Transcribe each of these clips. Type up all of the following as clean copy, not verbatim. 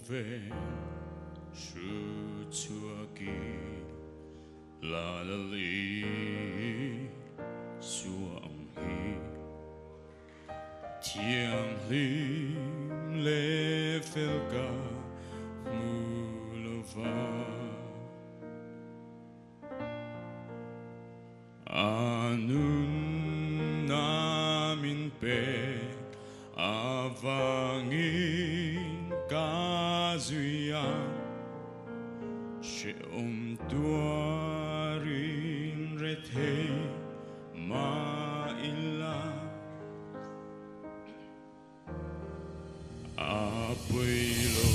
về sự chúa kỳ là lý xuống hi thiêng lim lê phèo cả mù lơ va anun namin pe avangin kazuyan she tuarin rethe ma illa apuilo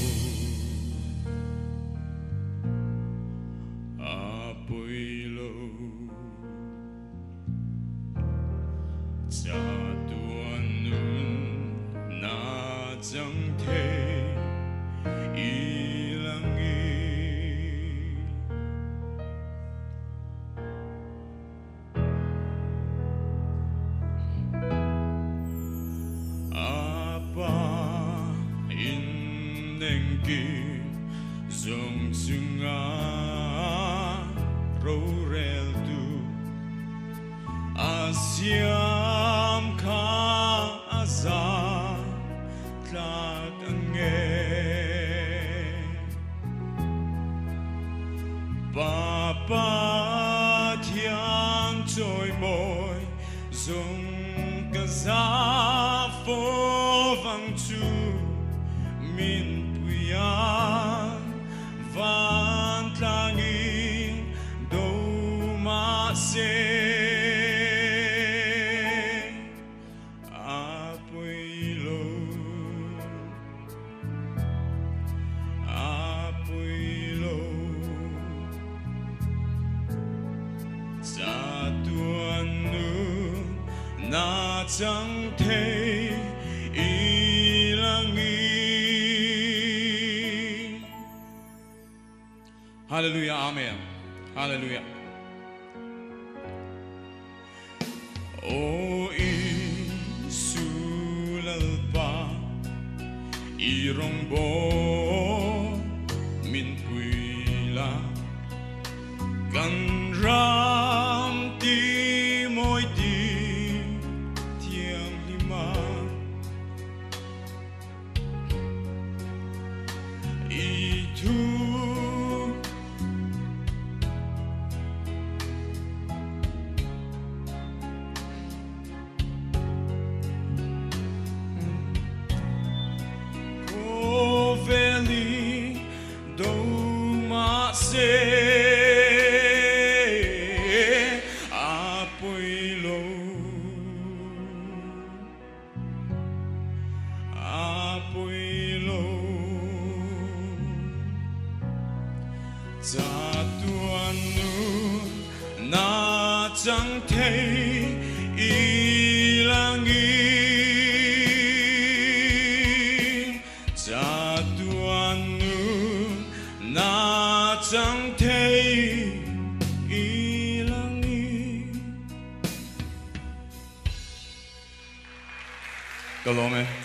cha tuan nun na chẳng thể ilang apa inneng ki zong sunga ro rel tu asiam ka azar tlat ange papa thiang trôi môi dùng cả giá phố vắng chu min puyan van tlangin do ma se cha tuan nun na chẳng thể ilang Hallelujah, amen. Hallelujah. O isulalpa irong bo min puila kan ram ti moi ti thiang lima i thu ko veli do ma se cha tuan nun na chẳng thể ilang cha tuan nun na chẳng thể ilang Câu lỗi